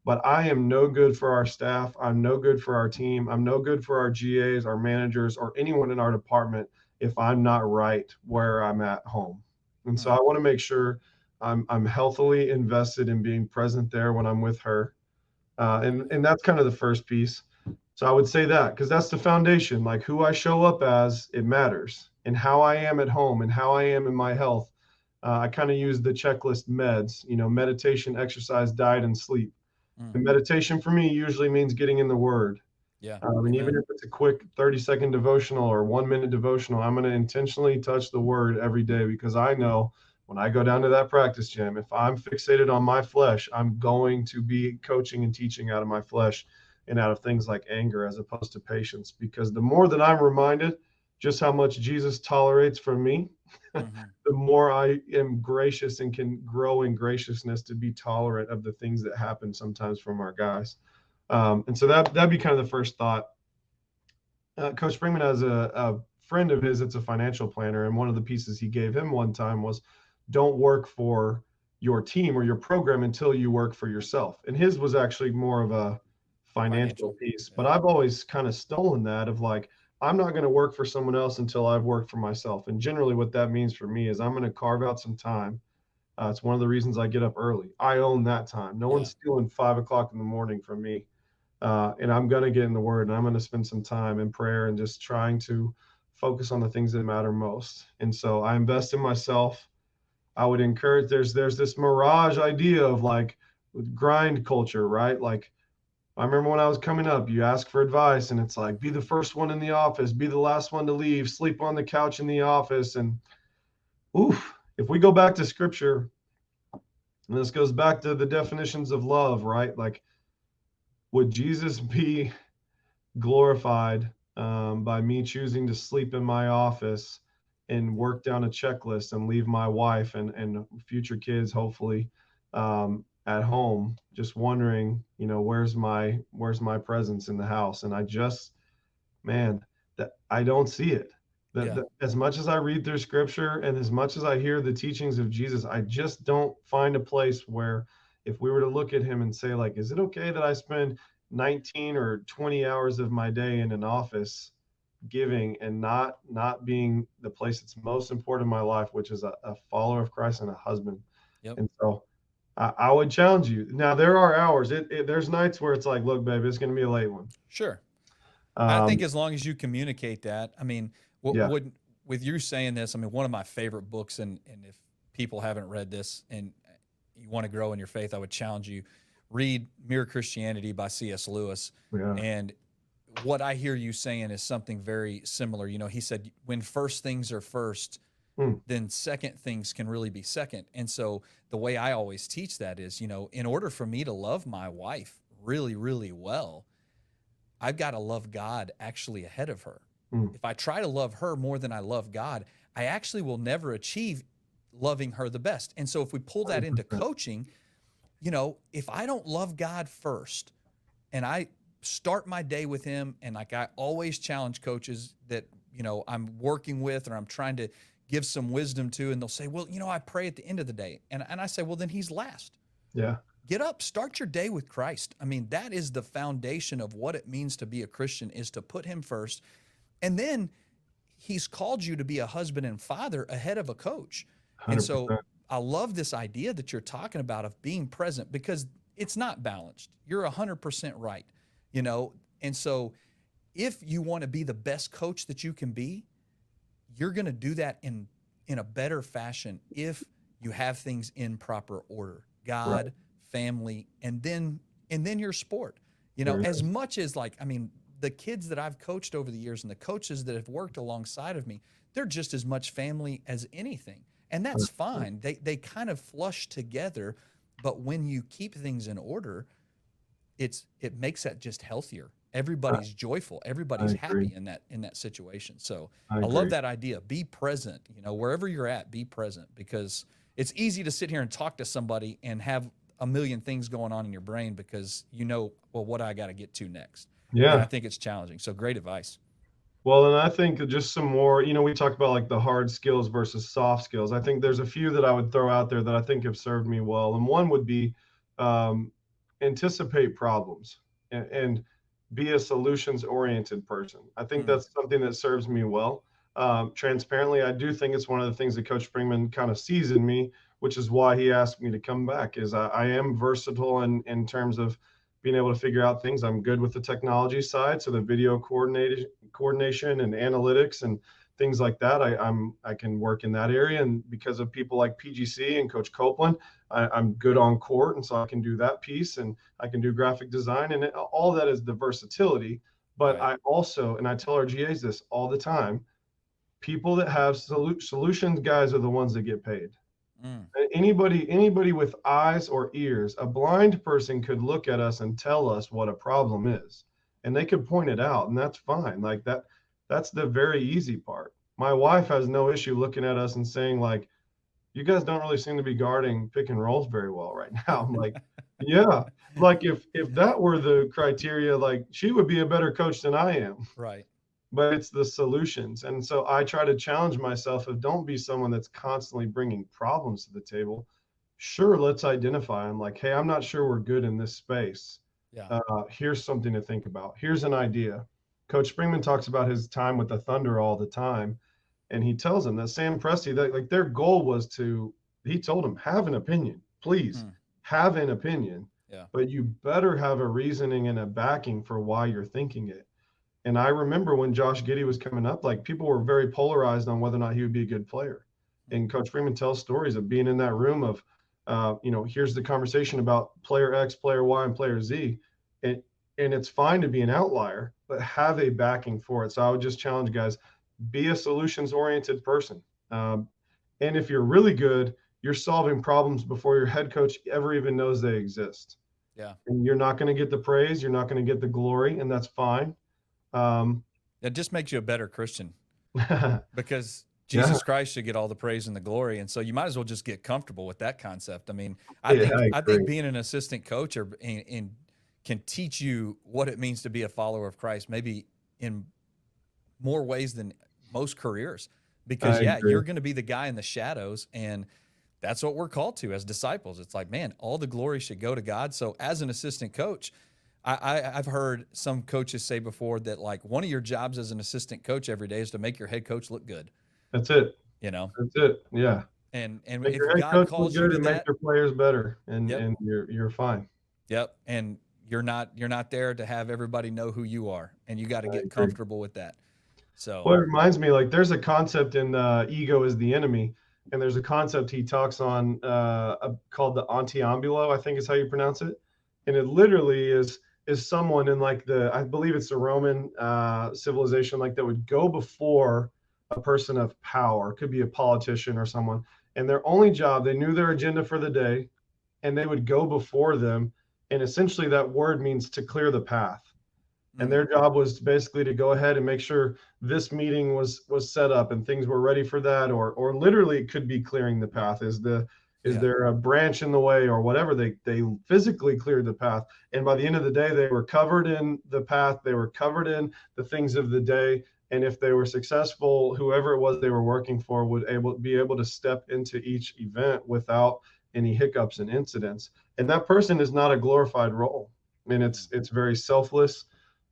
But I am no good for our staff. I'm no good for our team. I'm no good for our GAs, our managers, or anyone in our department if I'm not right where I'm at home. And so Mm, I want to make sure I'm healthily invested in being present there when I'm with her. And that's kind of the first piece. So I would say that because that's the foundation. Like, who I show up as, it matters, and how I am at home and how I am in my health. I kind of use the checklist meds, meditation, exercise, diet, and sleep. mm, And meditation for me usually means getting in the word. Yeah. And even Amen. if it's a quick 30-second devotional or 1-minute devotional, I'm going to intentionally touch the word every day, because I know when I go down to that practice gym, if I'm fixated on my flesh, I'm going to be coaching and teaching out of my flesh and out of things like anger as opposed to patience. Because the more that I'm reminded just how much Jesus tolerates from me, Hmm. the more I am gracious and can grow in graciousness to be tolerant of the things that happen sometimes from our guys. And so that'd be kind of the first thought. Coach Springman has a friend of his that's a financial planner, and one of the pieces he gave him one time was, don't work for your team or your program until you work for yourself. And his was actually more of a financial Financial. piece, but Yeah. I've always kind of stolen that of like, I'm not going to work for someone else until I've worked for myself. And generally what that means for me is I'm going to carve out some time. It's one of the reasons I get up early. I own that time. No Yeah. one's stealing 5 o'clock in the morning from me. And I'm going to get in the word, and I'm going to spend some time in prayer and just trying to focus on the things that matter most. And so I invest in myself. I would encourage, there's this mirage idea of like grind culture, right? Like, I remember when I was coming up, you ask for advice and it's like, be the first one in the office, be the last one to leave, sleep on the couch in the office. And oof, if we go back to scripture, and this goes back to the definitions of love, right? Like, would Jesus be glorified by me choosing to sleep in my office and work down a checklist and leave my wife and future kids, hopefully, at home, just wondering, where's my presence in the house? And I just, man, that I don't see it. Yeah. As much as I read through scripture and as much as I hear the teachings of Jesus, I just don't find a place where, if we were to look at him and say, like, is it okay that I spend 19 or 20 hours of my day in an office giving and not being the place that's most important in my life, which is a follower of Christ and a husband? Yep. And so I would challenge you. Now there are hours. There's nights where it's like, look, babe, it's going to be a late one. Sure. I think Um, as long as you communicate that, I mean, what yeah, would with you saying this, I mean, one of my favorite books, and if people haven't read this and you want to grow in your faith, I would challenge you, read Mere Christianity by C.S. Lewis. yeah. And what I hear you saying is something very similar. You know, he said, when first things are first, Mm, then second things can really be second. And so the way I always teach that is, in order for me to love my wife really, really well, I've got to love God actually ahead of her. mm, If I try to love her more than I love God, I actually will never achieve loving her the best. And so if we pull that into 100%. coaching, if I don't love God first and I start my day with him, and like I always challenge coaches that, I'm working with or I'm trying to give some wisdom to, and they'll say, well, I pray at the end of the day. And I say, well, then he's last. Yeah, Get up, start your day with Christ. I mean, that is the foundation of what it means to be a Christian, is to put him first. And then he's called you to be a husband and father ahead of a coach. And so 100%. I love this idea that you're talking about of being present, because it's not balanced. You're 100% right, you know? And so if you want to be the best coach that you can be, you're going to do that in a better fashion if you have things in proper order. Right. God, family, and then your sport. Very As nice. much as, like, I mean, the kids that I've coached over the years and the coaches that have worked alongside of me, they're just as much family as anything. And that's 100%. fine. They kind of flush together, but when you keep things in order, it makes that just healthier. I, Everybody's joyful. I Everybody's agree. happy in that situation. So I I love agree. that idea. Be present. Wherever you're at, be present, because it's easy to sit here and talk to somebody and have a million things going on in your brain because well, what I got to get to next. And I Yeah. think it's challenging. So great advice. Well, and I think just some more, we talk about like the hard skills versus soft skills. I think there's a few that I would throw out there that I think have served me well. And one would be um, anticipate problems and be a solutions oriented person. I think Mm, that's something that serves me well. Transparently, I do think it's one of the things that Coach Springman kind of sees in me, which is why he asked me to come back. Is I am versatile in terms of being able to figure out things. I'm good with the technology side, so the video coordination and analytics and things like that. I can work in that area, and because of people like PGC and Coach Copeland, I'm good on court, and so I can do that piece, and I can do graphic design, and all that is the versatility. But Right. I also, and I tell our GAs this all the time, people that have solutions guys are the ones that get paid. Mm. Anybody with eyes or ears, a blind person could look at us and tell us what a problem is, and they could point it out, and that's fine. Like that's the very easy part. My wife has no issue looking at us and saying, like, you guys don't really seem to be guarding pick and rolls very well right now. I'm like, yeah. Like if that were the criteria, like, she would be a better coach than I am. Right. But it's the solutions. And so I try to challenge myself of, don't be someone that's constantly bringing problems to the table. Sure, let's identify them. Like, hey, I'm not sure we're good in this space. Yeah. Here's something to think about. Here's an idea. Coach Springman talks about his time with the Thunder all the time, and he tells them that Sam Presti, that, like, their goal was to, he told him, have an opinion, please, Mm. have an opinion, Yeah. but you better have a reasoning and a backing for why you're thinking it. And I remember when Josh Giddey was coming up, like, people were very polarized on whether or not he would be a good player. And Coach Freeman tells stories of being in that room of, here's the conversation about player X, player Y, and player Z. And, and it's fine to be an outlier, but have a backing for it. So I would just challenge guys, be a solutions oriented person. And if you're really good, you're solving problems before your head coach ever even knows they exist. Yeah. And you're not going to get the praise, you're not going to get the glory, and that's fine. It just makes you a better Christian Yeah, because Jesus Christ should get all the praise and the glory. And so you might as well just get comfortable with that concept. I mean, I yeah, think I I think agree. being an assistant coach can teach you what it means to be a follower of Christ, maybe in more ways than most careers. Because I yeah, agree. you're going to be the guy in the shadows, and that's what we're called to as disciples. It's like, man, all the glory should go to God. So as an assistant coach, I've heard some coaches say before that, like, one of your jobs as an assistant coach every day is to make your head coach look good, That's it. you know? That's it. Yeah. And Make if your head God coach look calls you good to and make that, your players better, and yep, you're fine. yep. And you're not there to have everybody know who you are, and you got to I get agree. comfortable with that. So, Well, it reminds me, like, there's a concept in Ego is the Enemy, and there's a concept he talks on called the antiambulo, I think is how you pronounce it. And it literally is someone in, like, I believe it's the Roman civilization, like, that would go before a person of power, could be a politician or someone, and their only job, they knew their agenda for the day, and they would go before them, and essentially that word means to clear the path. And mm, their job was basically to go ahead and make sure this meeting was set up and things were ready for that, or literally it could be clearing the path. Is yeah, there a branch in the way or whatever? They physically cleared the path, and by the end of the day they were covered in the path, they were covered in the things of the day, and if they were successful, whoever it was they were working for would be able to step into each event without any hiccups and incidents. And that person is not a glorified role, and mm, it's very selfless.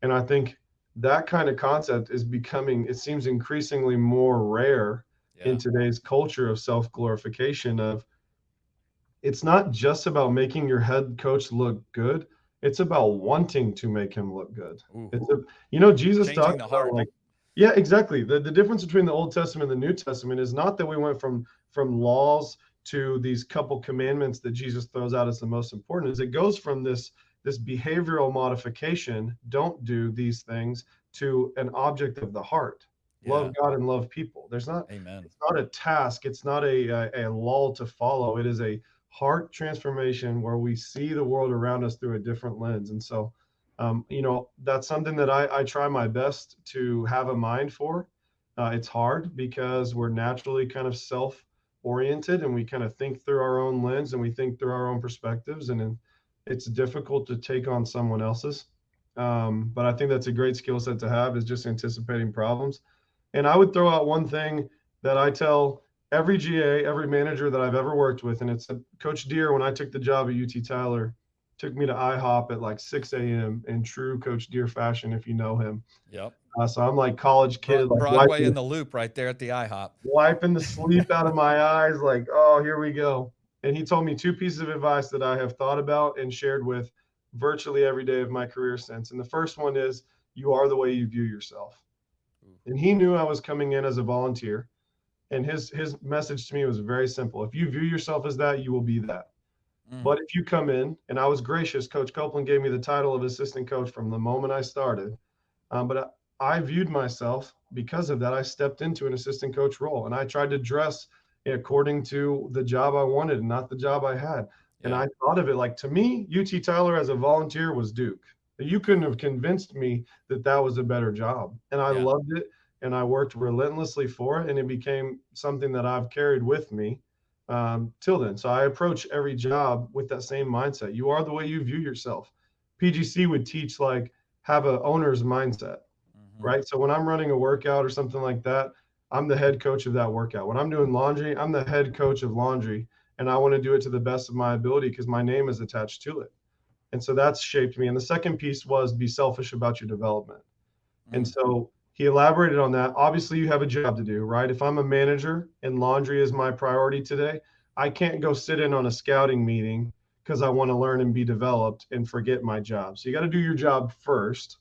And I think that kind of concept is becoming, it seems, increasingly more rare in yeah, today's culture of self glorification. Of, it's not just about making your head coach look good, it's about wanting to make him look good. ooh, It's Jesus changing talks the about, heart. like, yeah, exactly. The difference between the Old Testament and the New Testament is not that we went from laws to these couple commandments that Jesus throws out as the most important. Is it goes from this behavioral modification, don't do these things, to an object of the heart. Yeah, Love God and love people. amen. It's not a task, it's not a law to follow. It is a heart transformation where we see the world around us through a different lens. And so, that's something that I try my best to have a mind for. It's hard because we're naturally kind of self oriented, and we kind of think through our own lens and we think through our own perspectives. And it's difficult to take on someone else's. But I think that's a great skill set to have, is just anticipating problems. And I would throw out one thing that I tell every GA, every manager that I've ever worked with, and it's Coach Deere, when I took the job at UT Tyler, took me to IHOP at like 6 a.m. in true Coach Deere fashion, if you know him. Yep. So I'm like college kid, like Broadway in the Loop right there at the IHOP. wiping the sleep out of my eyes, like, oh, here we go. And he told me two pieces of advice that I have thought about and shared with virtually every day of my career since. And the first one is, you are the way you view yourself. Ooh, And he knew I was coming in as a volunteer. And his message to me was very simple. If you view yourself as that, you will be that. mm, But if you come in, and I was gracious, Coach Copeland gave me the title of assistant coach from the moment I started. But I viewed myself because of that. I stepped into an assistant coach role, and I tried to dress according to the job I wanted and not the job I had. And Yeah. I thought of it like, to me, UT Tyler as a volunteer was Duke. You couldn't have convinced me that that was a better job. And I Yeah. loved it, and I worked relentlessly for it, and it became something that I've carried with me till then. So I approach every job with that same mindset. You are the way you view yourself. PGC would teach like have a owner's mindset, Mm-hmm. right? So when I'm running a workout or something like that, I'm the head coach of that workout. When I'm doing laundry, I'm the head coach of laundry, and I want to do it to the best of my ability because my name is attached to it. And so that's shaped me. And the second piece was be selfish about your development. And Mm. so he elaborated on that. Obviously, you have a job to do, right? If I'm a manager and laundry is my priority today, I can't go sit in on a scouting meeting because I want to learn and be developed and forget my job. So you got to do your job first.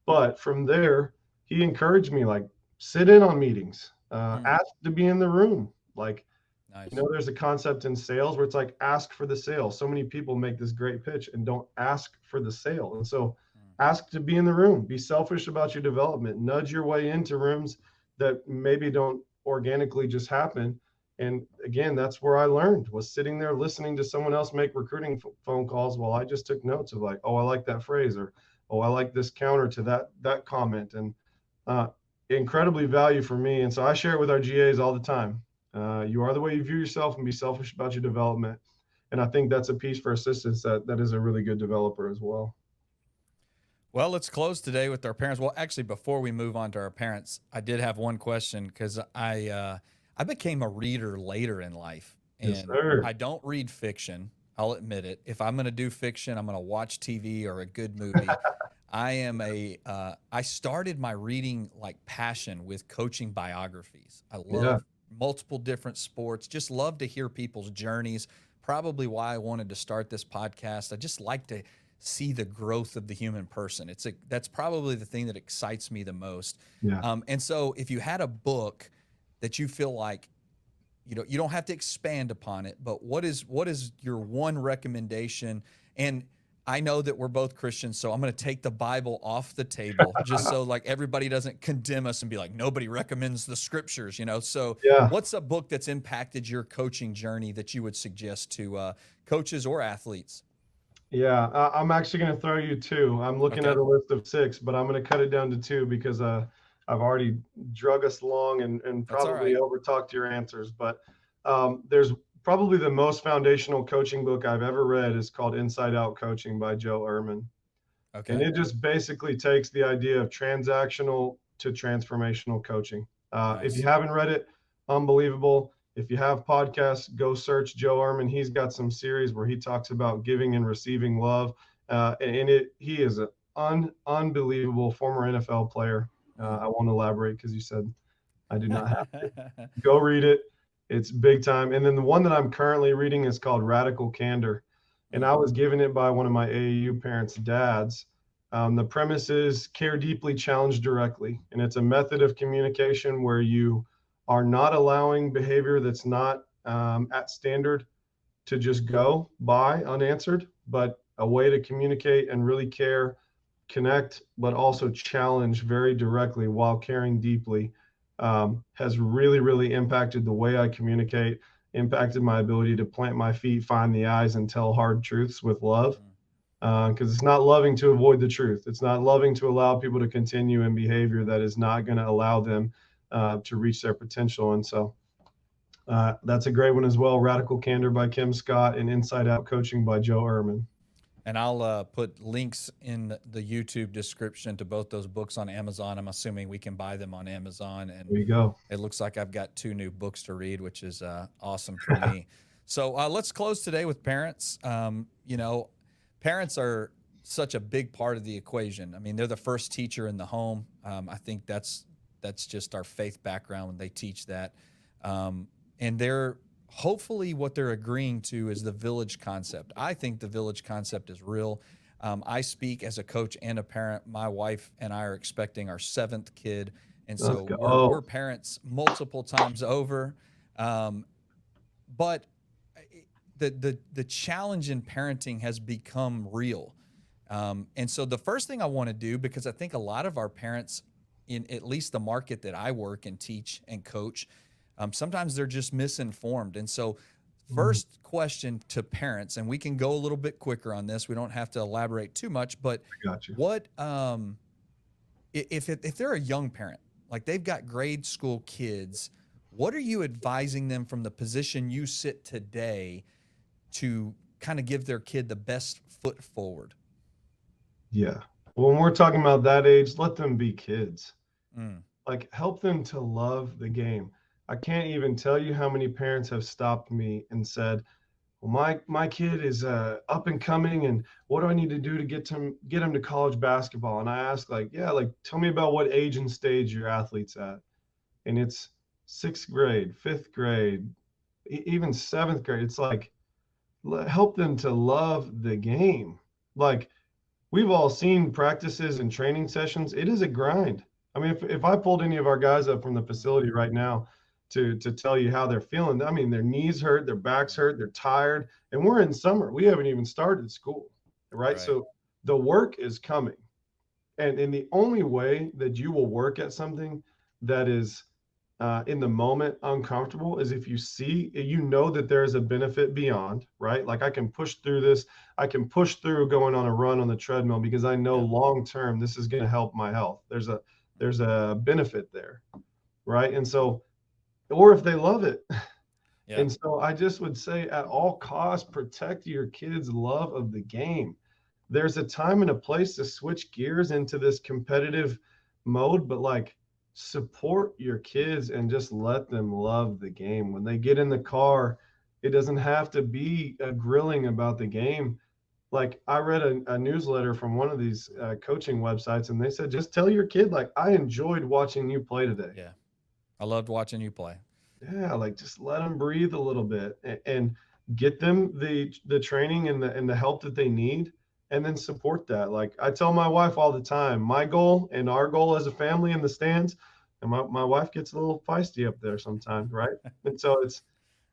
But from there, he encouraged me like sit in on meetings, Mm. ask to be in the room. Like, Nice. there's a concept in sales where it's like ask for the sale. So many people make this great pitch and don't ask for the sale. And so Mm. ask to be in the room, be selfish about your development, nudge your way into rooms that maybe don't organically just happen. And again, that's where I learned was sitting there listening to someone else make recruiting phone calls while I just took notes of like, oh, I like that phrase, or oh, I like this counter to that comment. And uh, incredibly value for me. And so I share it with our GAs all the time. You are the way you view yourself, and be selfish about your development. And I think that's a piece for assistants that is a really good developer as well. Well, let's close today with our parents. Well, actually, before we move on to our parents, I did have one question because I became a reader later in life, Yes, and sir. I don't read fiction. I'll admit it. If I'm going to do fiction, I'm going to watch TV or a good movie. I started my reading like passion with coaching biographies. I Yeah. love multiple different sports. Just love to hear people's journeys. Probably why I wanted to start this podcast. I just like to see the growth of the human person. That's probably the thing that excites me the most. Yeah. And so, if you had a book that you feel like you don't have to expand upon it, but what is your one recommendation? And I know that we're both Christians, so I'm going to take the Bible off the table just so like everybody doesn't condemn us and be like nobody recommends the scriptures. So, Yeah. what's a book that's impacted your coaching journey that you would suggest to coaches or athletes? Yeah. I'm actually going to throw you two. I'm looking at Okay, a list of six, but I'm going to cut it down to two because I've already drug us along and that's all probably right. overtalked your answers. But there's probably the most foundational coaching book I've ever read is called Inside Out Coaching by Joe Ehrman. And Okay, it just basically takes the idea of transactional to transformational coaching. If you nice. haven't read it, unbelievable. If you have podcasts, go search Joe Ehrman. He's got some series where he talks about giving and receiving love. He is an unbelievable former NFL player. Mm. I won't elaborate because you said I do not have to. Go read it. It's big time. And then the one that I'm currently reading is called Radical Candor. And Mm. I was given it by one of my AAU parents' dads. The premise is care deeply, challenge directly. And it's a method of communication where you are not allowing behavior that's not at standard to just go by unanswered, but a way to communicate and really care, connect, but also challenge very directly while caring deeply. Has really, really impacted the way I communicate, impacted my ability to plant my feet, find the eyes, and tell hard truths with love. Mm. Because it's not loving to avoid the truth. It's not loving to allow people to continue in behavior that is not going to allow them to reach their potential. And so that's a great one as well. Radical Candor by Kim Scott and Inside Out Coaching by Joe Ehrman. And I'll put links in the YouTube description to both those books on Amazon. I'm assuming we can buy them on Amazon. And There you go. it looks like I've got two new books to read, which is awesome for me. So let's close today with parents. Parents are such a big part of the equation. I mean, they're the first teacher in the home. I think that's just our faith background when they teach that. And they're hopefully what they're agreeing to is the village concept. I think the village concept is real. I speak as a coach and a parent. My wife and I are expecting our seventh kid, and Let's so we're go. parents multiple times over. But the challenge in parenting has become real. And so the first thing I want to do, because I think a lot of our parents, in at least the market that I work and teach and coach, sometimes they're just misinformed. And so, Mhm. first question to parents, and we can go a little bit quicker on this. We don't have to elaborate too much, but I got you. what if they're a young parent, like they've got grade school kids, what are you advising them from the position you sit today to kind of give their kid the best foot forward? Yeah. When we're talking about that age, let them be kids. Mm, Like, help them to love the game. I can't even tell you how many parents have stopped me and said, "Well, my kid is up and coming, and what do I need to do to get him to college basketball?" And I ask, like, "Yeah, like tell me about what age and stage your athlete's at." And it's sixth grade, fifth grade, even seventh grade. It's like, help them to love the game. Like, we've all seen practices and training sessions. It is a grind. I mean, if I pulled any of our guys up from the facility right now to tell you how they're feeling, I mean, their knees hurt, their backs hurt, they're tired, and we're in summer. We haven't even started school, right? right. So the work is coming. And the only way that you will work at something that is in the moment uncomfortable is if you see, you know, that there is a benefit beyond, right? Like, I can push through this. I can push through going on a run on the treadmill because I know Yeah. long term this is going to help my health. There's a benefit there, right? And so, or if they love it. Yeah. And so I just would say, at all costs, protect your kids' love of the game. There's a time and a place to switch gears into this competitive mode, but like, support your kids and just let them love the game. When they get in the car, it doesn't have to be a grilling about the game. Like, I read a newsletter from one of these coaching websites, and they said, just tell your kid, like, I enjoyed watching you play today. Yeah. I loved watching you play. Yeah, like, just let them breathe a little bit, and get them the training and the help that they need, and then support that. Like, I tell my wife all the time, my goal and our goal as a family in the stands, and my wife gets a little feisty up there sometimes, right? And so it's,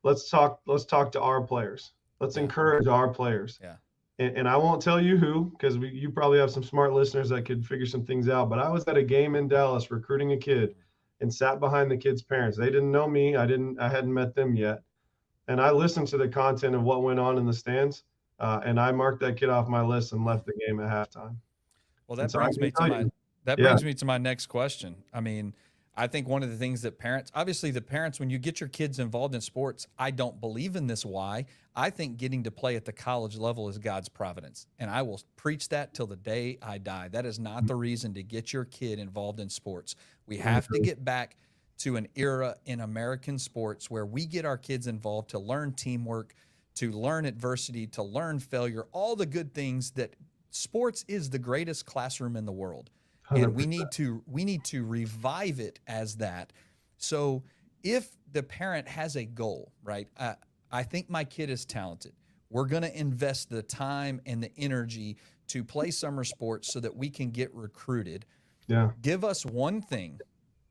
let's talk to our players. Let's Yeah. encourage our players. Yeah. And I won't tell you who, because you probably have some smart listeners that could figure some things out. But I was at a game in Dallas recruiting a kid, and sat behind the kid's parents. They didn't know me. I hadn't met them yet. And I listened to the content of what went on in the stands, and I marked that kid off my list and Mm. left the game at halftime. Well, And that so I brings can me to tell my you, that yeah, brings me to my next question. I mean, I think one of the things that parents, obviously the parents, when you get your kids involved in sports, I don't believe in this why. I think getting to play at the college level is God's providence. And I will preach that till the day I die. That is not the reason to get your kid involved in sports. We I have to agree. get back to an era in American sports where we get our kids involved to learn teamwork, to learn adversity, to learn failure, all the good things that sports is the greatest classroom in the world, and 100%. we need to revive it as that. So if the parent has a goal, right? I think my kid is talented. We're going to invest the time and the energy to play summer sports so that we can get recruited. Yeah. Give us one thing.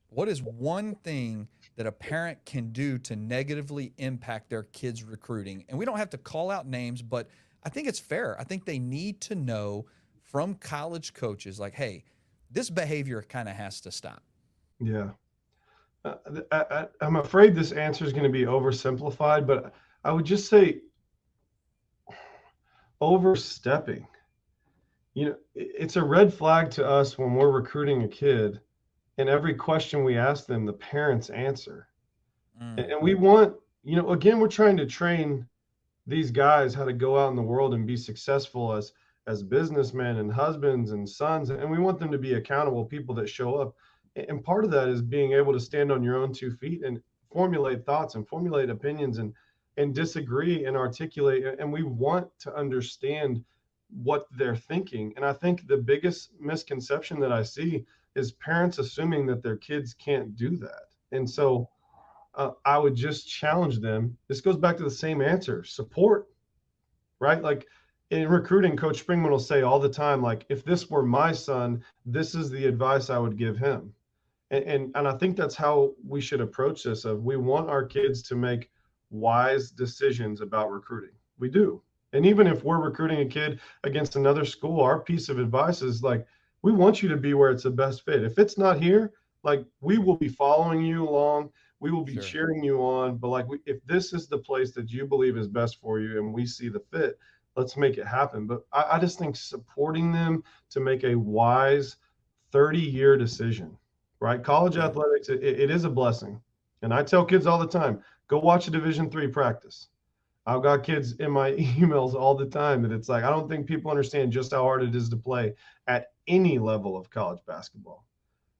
What is one thing that a parent can do to negatively impact their kids' recruiting? And we don't have to call out names, but I think it's fair. I think they need to know from college coaches, like, hey, this behavior kind of has to stop. Yeah. I'm afraid this answer is going to be oversimplified, but I would just say overstepping. It's a red flag to us when we're recruiting a kid, and every question we ask them, the parents answer. And, Mm, and we want, again, we're trying to train these guys how to go out in the world and be successful as businessmen and husbands and sons, and we want them to be accountable people that show up. And part of that is being able to stand on your own 2 feet and formulate thoughts and formulate opinions and disagree and articulate, and we want to understand what they're thinking. And I think the biggest misconception that I see is parents assuming that their kids can't do that. And so I would just challenge them. This goes back to the same answer: support, right? Like, in recruiting, Coach Springman will say all the time, like, if this were my son, this is the advice I would give him. And I think that's how we should approach this. Of, we want our kids to make wise decisions about recruiting. We do. And even if we're recruiting a kid against another school, our piece of advice is like, we want you to be where it's the best fit. If it's not here, like, we will be following you along. We will be cheering you on. But like, if this is the place that you believe is best for you and we see the fit, let's make it happen. But I just think supporting them to make a wise 30-year decision, right? College athletics, it is a blessing. And I tell kids all the time, go watch a Division III practice. I've got kids in my emails all the time that it's like, I don't think people understand just how hard it is to play at any level of college basketball.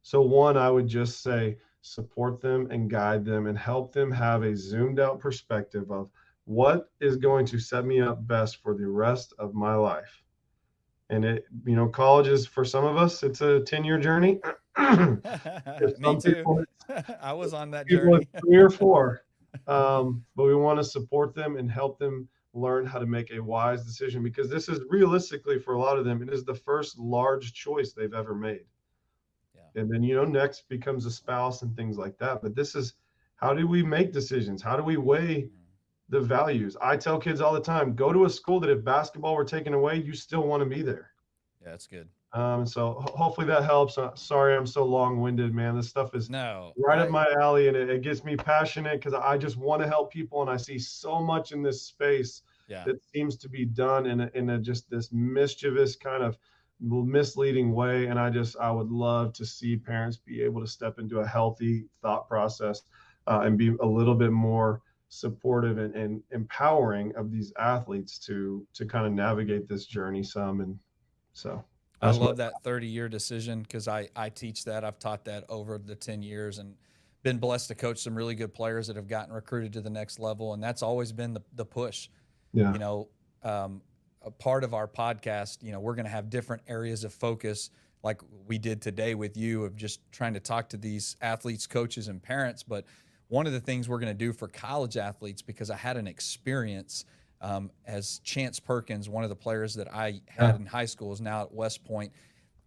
So one, I would just say support them and guide them and help them have a zoomed out perspective of what is going to set me up best for the rest of my life. And it, college is, for some of us, it's a 10-year journey. Me too. I was on that people journey. 3 or 4. But we want to support them and help them learn how to make a wise decision, because this is realistically, for a lot of them, it is the first large choice they've ever made. Yeah. And then, next becomes a spouse and things like that. But this is, how do we make decisions? How do we weigh the values? I tell kids all the time, go to a school that if basketball were taken away, you still want to be there. Yeah, that's good. So hopefully that helps. Sorry, I'm so long-winded, man. This stuff is right up my alley, and it gets me passionate because I just want to help people, and I see so much in this space that seems to be done in a just this mischievous kind of misleading way. And I would love to see parents be able to step into a healthy thought process and be a little bit more supportive and empowering of these athletes to kind of navigate this journey some. And so I love that 30-year decision, because I teach that. I've taught that over the 10 years and been blessed to coach some really good players that have gotten recruited to the next level. And that's always been the push. Yeah. A part of our podcast, we're going to have different areas of focus, like we did today with you, of just trying to talk to these athletes, coaches, and parents. But one of the things we're going to do for college athletes, because I had an experience as Chance Perkins, one of the players that I had in high school, is now at West Point.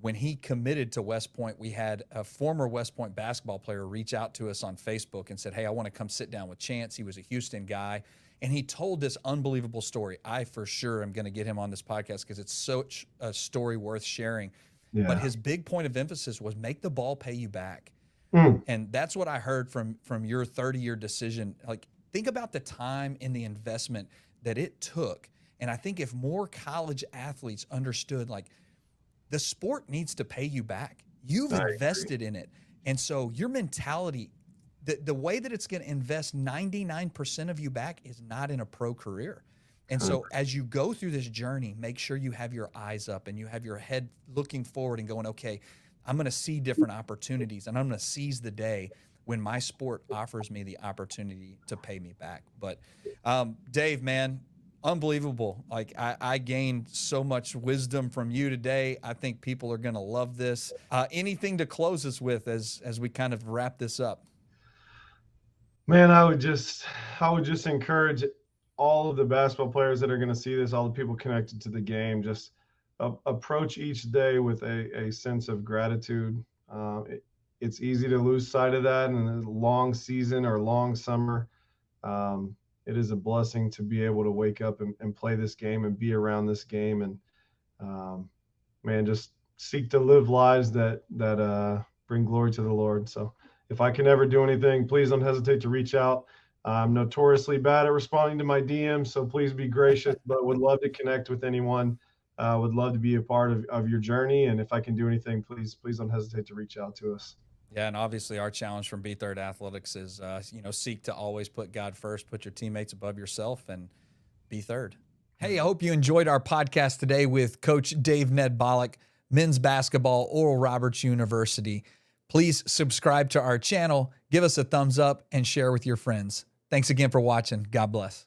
When he committed to West Point, we had a former West Point basketball player reach out to us on Facebook and said, hey, I want to come sit down with Chance. He was a Houston guy. And he told this unbelievable story. I for sure am going to get him on this podcast because it's such a story worth sharing. Yeah. But his big point of emphasis was make the ball pay you back. And that's what I heard from your 30-year decision. Like, think about the time and the investment that it took. And I think if more college athletes understood, like, the sport needs to pay you back. You've invested in it. And so your mentality, the way that it's going to invest 99% of you back is not in a pro career. And so as you go through this journey, make sure you have your eyes up and you have your head looking forward and going, okay, I'm going to see different opportunities, and I'm going to seize the day when my sport offers me the opportunity to pay me back. But Dave, man, unbelievable. Like, I gained so much wisdom from you today. I think people are going to love this. Anything to close us with as we kind of wrap this up? Man, I would just encourage all of the basketball players that are going to see this, all the people connected to the game, just approach each day with a sense of gratitude. It's easy to lose sight of that in a long season or long summer. It is a blessing to be able to wake up and play this game and be around this game. And man, just seek to live lives that bring glory to the Lord. So if I can ever do anything, please don't hesitate to reach out. I'm notoriously bad at responding to my DMs, so please be gracious, but would love to connect with anyone. Would love to be a part of your journey. And if I can do anything, please don't hesitate to reach out to us. Yeah, and obviously our challenge from B3rd Athletics is, seek to always put God first, put your teammates above yourself, and be third. Hey, I hope you enjoyed our podcast today with Coach Dave Nedbalek, men's basketball, Oral Roberts University. Please subscribe to our channel, give us a thumbs up, and share with your friends. Thanks again for watching. God bless.